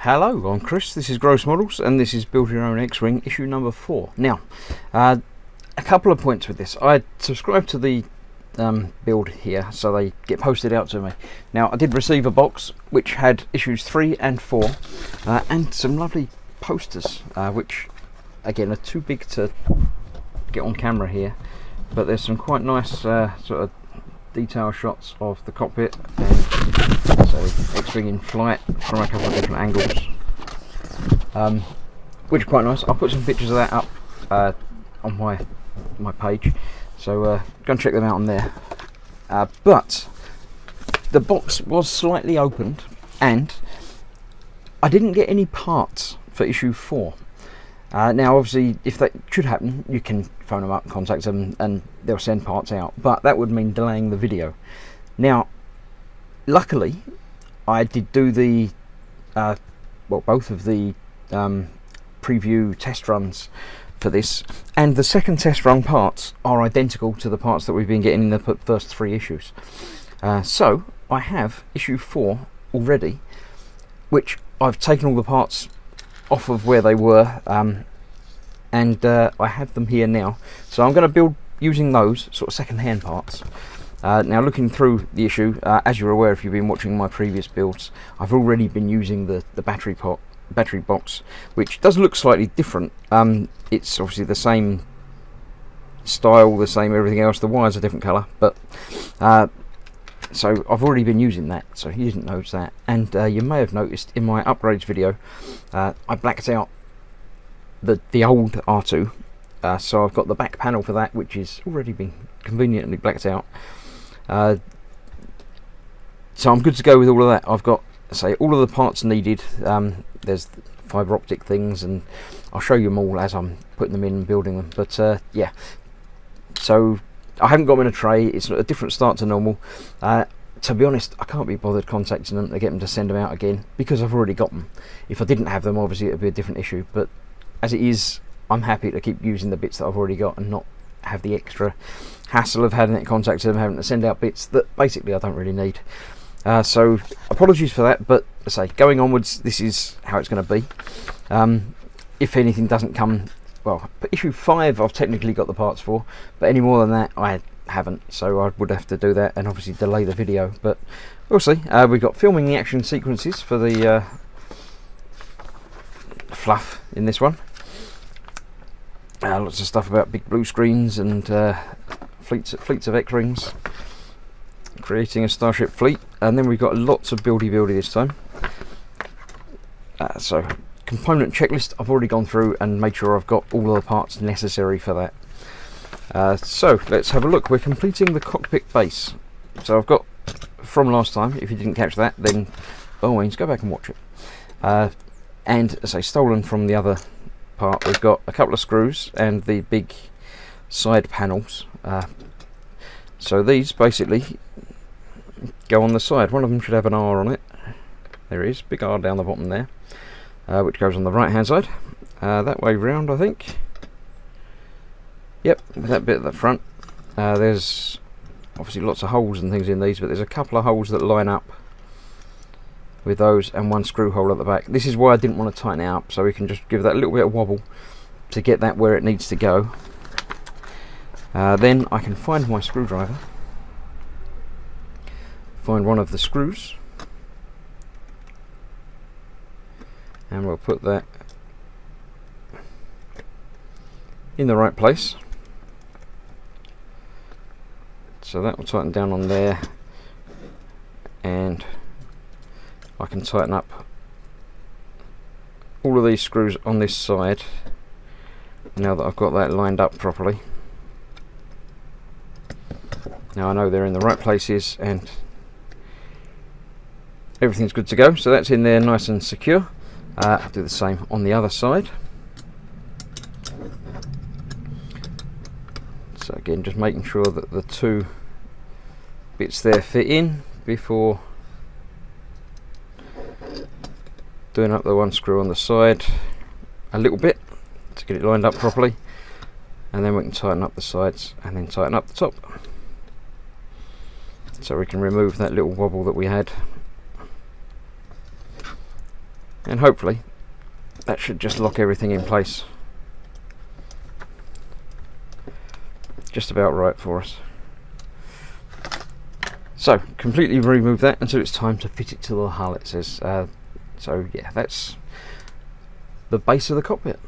Hello, I'm Chris, this is Gross Models, and this is Build Your Own X-Wing issue number 4. Now, a couple of points with this. I subscribed to the build here, so they get posted out to me. Now, I did receive a box which had issues 3 and 4, and some lovely posters, which, again, are too big to get on camera here, but there's some quite nice sort of detail shots of the cockpit, and so X-Wing in flight from a couple of different angles, which are quite nice. I'll put some pictures of that up on my page, so go and check them out on there. But the box was slightly opened, and I didn't get any parts for issue 4. Now, obviously, if that should happen, you can phone them up, contact them, and they'll send parts out. But that would mean delaying the video. Now, luckily, I did do the both of the preview test runs for this, and the second test run parts are identical to the parts that we've been getting in the first 3 issues. So I have issue 4 already, which I've taken all the parts off of where they were, and I have them here now, so I'm going to build using those sort of second-hand parts. Now, looking through the issue, as you're aware if you've been watching my previous builds, I've already been using the battery box, which does look slightly different. It's obviously the same style, the same everything else, the wires are different colour, but so I've already been using that, so you didn't notice that. And you may have noticed in my upgrades video, I blacked out the old R2, so I've got the back panel for that, which is already been conveniently blacked out. So I'm good to go with all of that. I've got, say, all of the parts needed. There's fibre optic things, and I'll show you them all as I'm putting them in and building them. But yeah, so I haven't got them in a tray. It's a different start to normal. To be honest, I can't be bothered contacting them to get them to send them out again, because I've already got them. If I didn't have them, obviously it would be a different issue, but as it is, I'm happy to keep using the bits that I've already got and not have the extra hassle of having to contact them, having to send out bits that basically I don't really need. So apologies for that, but as I say, going onwards, this is how it's going to be. If anything doesn't come, well, issue 5 I've technically got the parts for, but any more than that I haven't, so I would have to do that and obviously delay the video, but we'll see. We've got filming the action sequences for the fluff in this one. Lots of stuff about big blue screens and fleets of X-Wings, creating a starship fleet, and then we've got lots of buildy this time. So component checklist, I've already gone through and made sure I've got all of the parts necessary for that. So let's have a look. We're completing the cockpit base. So I've got, from last time, if you didn't catch that, then by all means go back and watch it. And as I stolen from the other part, we've got a couple of screws and the big side panels. So these basically go on the side. One of them should have an R on it. There is, big R down the bottom there, which goes on the right hand side. That way round, I think. Yep, that bit at the front. There's obviously lots of holes and things in these, but there's a couple of holes that line up with those, and one screw hole at the back. This is why I didn't want to tighten it up, so we can just give that a little bit of wobble to get that where it needs to go. Then I can find my screwdriver, find one of the screws, and we'll put that in the right place. So that will tighten down on there, and I can tighten up all of these screws on this side now that I've got that lined up properly. Now I know they're in the right places and everything's good to go, so that's in there nice and secure. I'll do the same on the other side. So again, just making sure that the 2 bits there fit in before doing up the one screw on the side a little bit to get it lined up properly, and then we can tighten up the sides and then tighten up the top, so we can remove that little wobble that we had. and hopefully that should just lock everything in place just about right for us. So completely remove that until it's time to fit it to the hull, it says. So yeah, that's the base of the cockpit.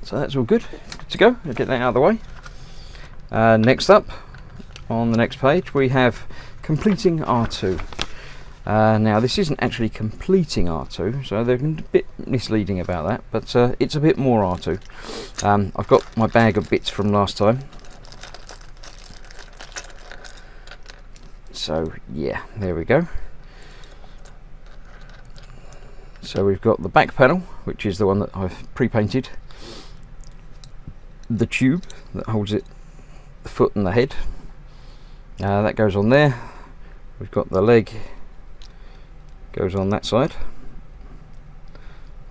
So that's all good to go. I'll get that out of the way. Next up on the next page we have completing R2. Now this isn't actually completing R2, so they're a bit misleading about that, but it's a bit more R2. I've got my bag of bits from last time. So yeah, there we go. So we've got the back panel, which is the one that I've pre-painted. The tube that holds it, the foot and the head. That goes on there. We've got the leg, goes on that side.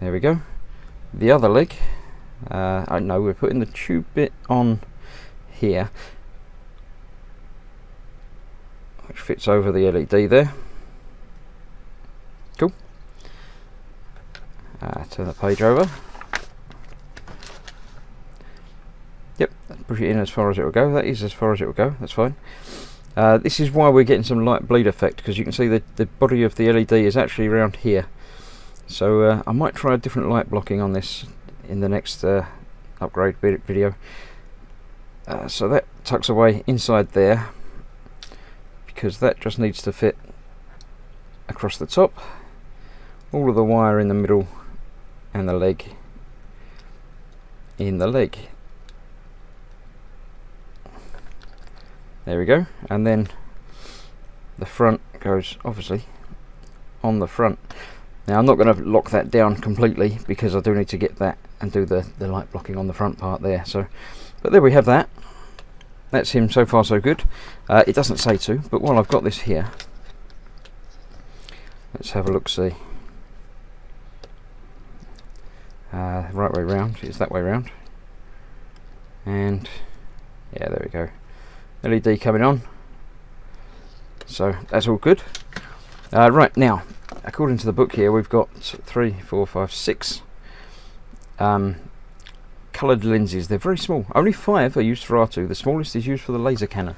There we go. The other leg, I know we're putting the tube bit on here, which fits over the LED there. Cool. Turn the page over. Yep, push it in as far as it will go. That is as far as it will go, that's fine. This is why we're getting some light bleed effect, because you can see the body of the LED is actually around here. So I might try a different light blocking on this in the next upgrade video. So that tucks away inside there, because that just needs to fit across the top. All of the wire in the middle and the leg in the leg. There we go, and then the front goes obviously on the front. Now I'm not going to lock that down completely, because I do need to get that and do the light blocking on the front part there. So, but there we have that. That's him, so far so good. It doesn't say to, but while I've got this here, let's have a look, see. Right way round, it's that way round. And yeah, there we go. LED coming on. So that's all good. Right, now, according to the book here, we've got 3, 4, 5, 6 coloured lenses. They're very small. Only 5 are used for R2. The smallest is used for the laser cannon.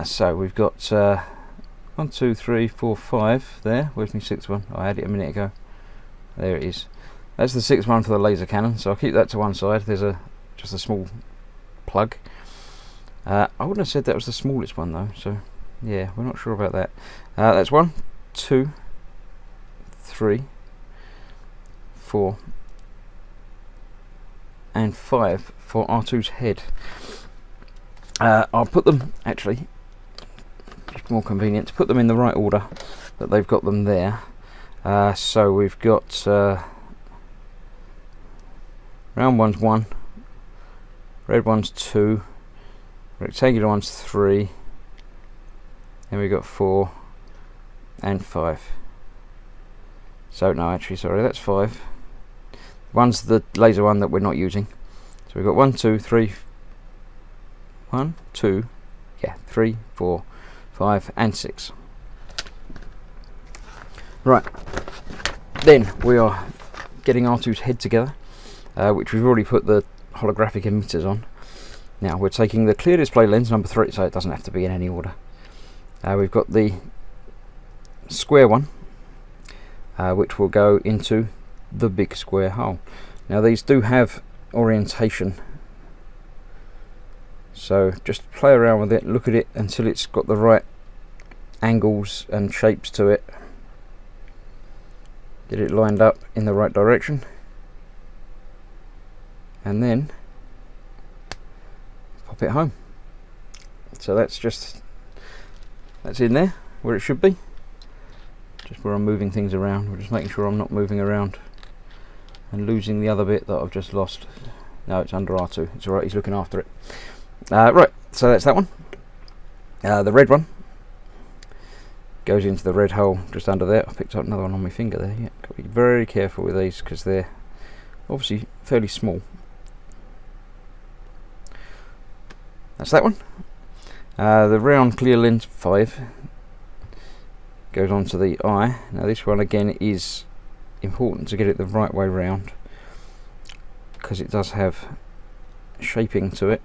So we've got 1, 2, 3, 4, 5 there. Where's my 6th one? I had it a minute ago. There it is. That's the 6th one for the laser cannon. So I'll keep that to one side. There's just a small plug. I wouldn't have said that was the smallest one though. So yeah, we're not sure about that. That's 1, 2, 3, 4, and 5 for R2's head. I'll put them, actually, it's more convenient to put them in the right order that they've got them there. So we've got round one's 1, red one's 2, rectangular one's 3, and we've got 4 and 5. So no, actually, sorry, that's 5. One's the laser one that we're not using. So we've got 1, 2, 3, 1, 2, yeah, 3, 4, 5, and 6. Right, then we are getting R2's head together, which we've already put the holographic emitters on. Now we're taking the clear display lens number 3, so it doesn't have to be in any order. We've got the square one, which will go into the big square hull. Now these do have orientation, so just play around with it, look at it until it's got the right angles and shapes to it. Get it lined up in the right direction, and then pop it home. So that's in there where it should be. Just where I'm moving things around, we're just making sure I'm not moving around and losing the other bit that I've just lost. No, it's under R2. It's alright, he's looking after it. Right, so that's that one. The red one goes into the red hole just under there. I picked up another one on my finger there. Yeah, got to be very careful with these because they're obviously fairly small. That's that one. The round clear lens 5 goes onto the eye. Now this one again is important to get it the right way round, because it does have shaping to it.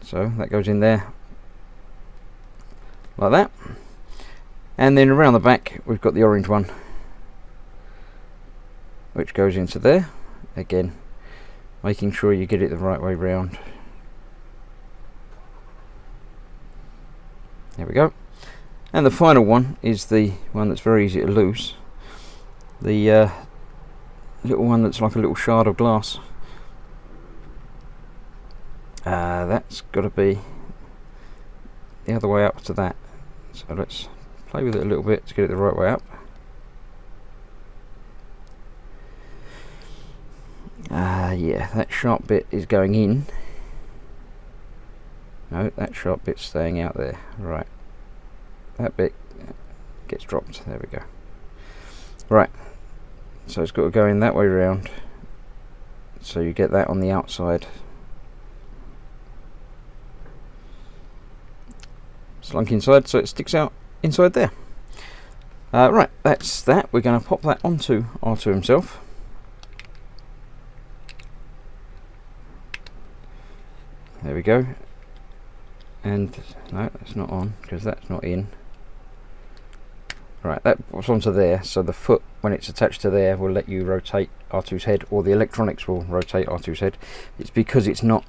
So that goes in there like that, and then around the back we've got the orange one, which goes into there again, making sure you get it the right way round. There we go. And the final one is the one that's very easy to lose, the little one that's like a little shard of glass. That's got to be the other way up to that, so let's play with it a little bit to get it the right way up. Yeah, that sharp bit is going in. No, that sharp bit's staying out there. Right, that bit gets dropped. There we go. Right, so it's got to go in that way round, so you get that on the outside. Slunk inside so it sticks out inside there. Right, that's that. We're going to pop that onto R2 himself. There we go. And no, that's not on because that's not in. Right, that was onto there, so the foot, when it's attached to there, will let you rotate R2's head, or the electronics will rotate R2's head. It's because it's not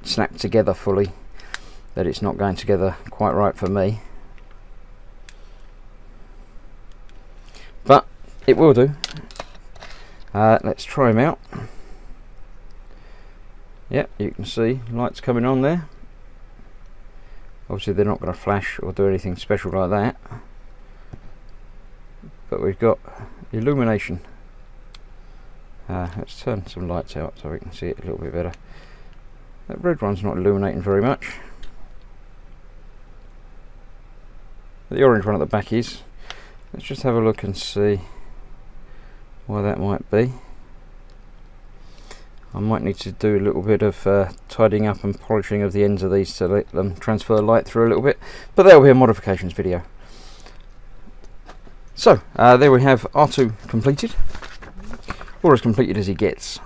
snapped together fully that it's not going together quite right for me, but it will do. Let's try them out. Yep, you can see lights coming on there. Obviously they're not going to flash or do anything special like that, but we've got illumination. Let's turn some lights out so we can see it a little bit better. That red one's not illuminating very much. The orange one at the back is. Let's just have a look and see why that might be. I might need to do a little bit of tidying up and polishing of the ends of these to let them transfer light through a little bit, but that will be a modifications video. So there we have R2 completed, or as completed as he gets.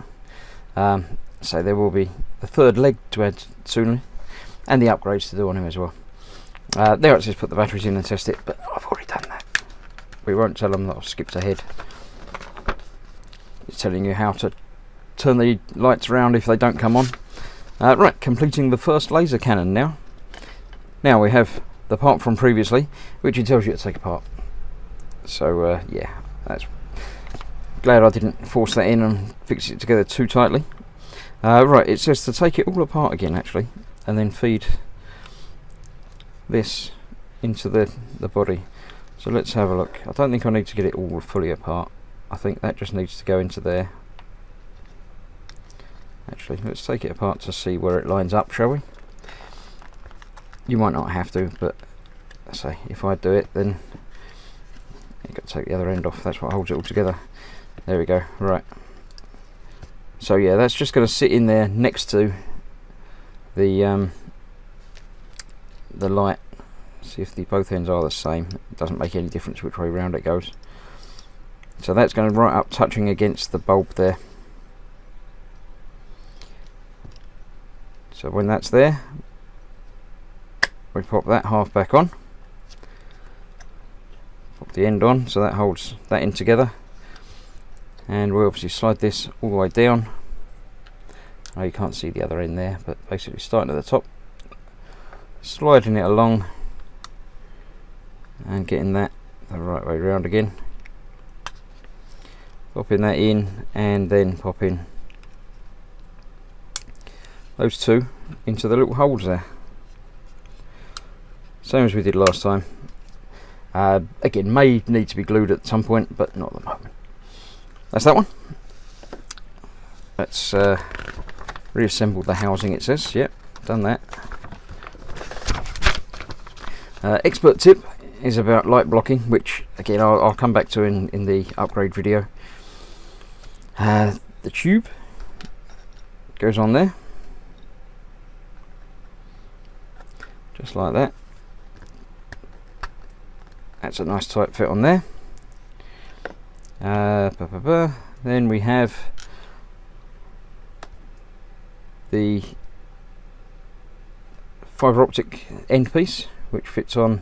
So there will be the third leg to add soon, and the upgrades to do on him as well. There it says put the batteries in and test it, but I've already done that. We won't tell them that I've skipped ahead. It's telling you how to turn the lights around if they don't come on. Right, completing the first laser cannon now. Now we have the part from previously, which it tells you to take apart. So yeah, that's glad I didn't force that in and fix it together too tightly. Right, it says to take it all apart again actually, and then feed this into the body. So let's have a look. I don't think I need to get it all fully apart. I think that just needs to go into there. Actually, let's take it apart to see where it lines up, shall we? You might not have to, but I say if I do it, then you've got to take the other end off. That's what holds it all together. There we go. Right. So yeah, that's just going to sit in there next to the light. See if both ends are the same. It doesn't make any difference which way round it goes. So that's going right up touching against the bulb there. So when that's there, we pop that half back on, pop the end on so that holds that in together, and we obviously slide this all the way down. Oh, you can't see the other end there, but basically starting at the top, sliding it along and getting that the right way round again, popping that in, and then popping those two into the little holes there, same as we did last time. Again, may need to be glued at some point, but not at the moment. That's that one. Let's reassemble the housing, it says. Yep, done that. Expert tip is about light blocking, which again I'll come back to in the upgrade video. The tube goes on there, just like that. That's a nice tight fit on there. Then we have the fibre optic end piece, which fits on.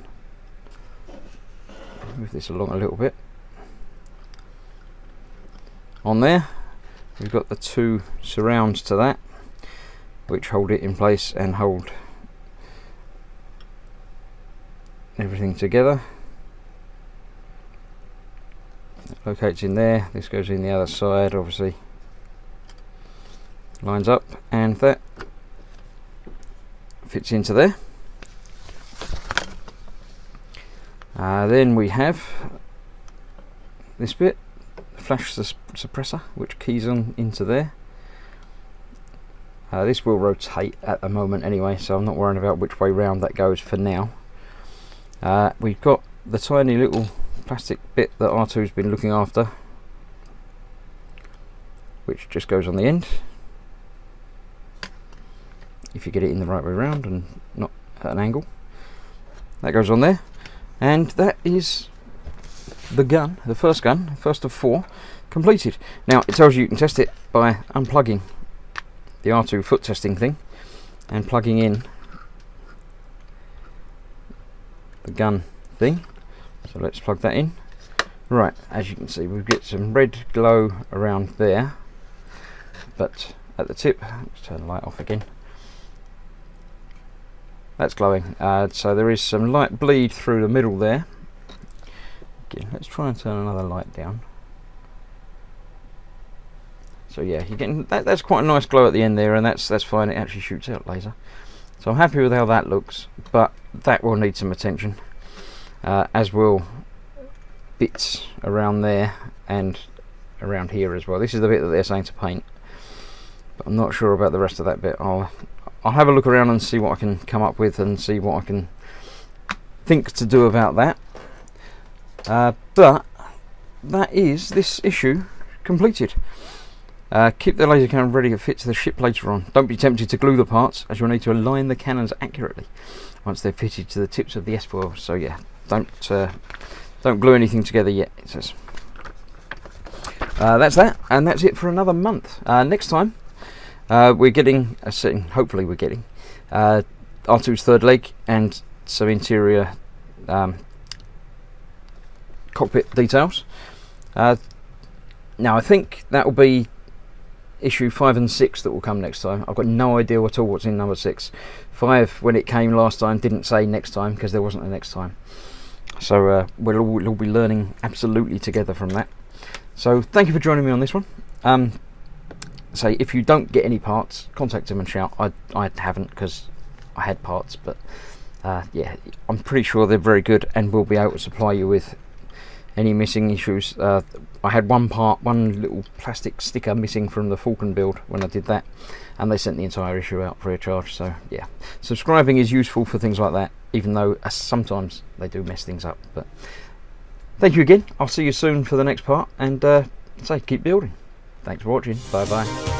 Move this along a little bit. On there, we've got the two surrounds to that, which hold it in place and hold everything together. It locates in there. This goes in the other side, obviously. Lines up, and that fits into there. Then we have this bit, flash suppressor, which keys on into there. This will rotate at the moment anyway, so I'm not worrying about which way round that goes for now. We've got the tiny little plastic bit that R2's been looking after, which just goes on the end, if you get it in the right way round and not at an angle. That goes on there, and that is the gun, the first of 4, completed. Now it tells you can test it by unplugging the R2 foot testing thing and plugging in the gun thing. So let's plug that in. Right, as you can see, we get some red glow around there, but at the tip, let's turn the light off again. That's glowing, so there is some light bleed through the middle there. Again, let's try and turn another light down. So yeah, you're getting that's quite a nice glow at the end there, and that's fine. It actually shoots out laser, so I'm happy with how that looks. But that will need some attention, as will bits around there and around here as well. This is the bit that they're saying to paint, but I'm not sure about the rest of that bit. I'll have a look around and see what I can come up with and see what I can think to do about that. But that is this issue completed. Keep the laser cannon ready to fit to the ship later on. Don't be tempted to glue the parts, as you'll need to align the cannons accurately once they're fitted to the tips of the S-foil. So yeah, don't glue anything together yet, it says. That's that, and that's it for another month. Next time, we're getting hopefully we're getting R2's third leg and some interior cockpit details. Now I think that will be issue 5 and 6 that will come next time. I've got no idea at all what's in number 6. 5, when it came last time, didn't say next time because there wasn't a next time. So we'll all be learning absolutely together from that. So thank you for joining me on this one. Say if you don't get any parts, contact them and shout. I haven't, because I had parts, but yeah, I'm pretty sure they're very good and will be able to supply you with any missing issues. I had one little plastic sticker missing from the Falcon build when I did that, and they sent the entire issue out free of charge. So yeah, subscribing is useful for things like that, even though sometimes they do mess things up. But thank you again. I'll see you soon for the next part, and say keep building. Thanks for watching. Bye bye.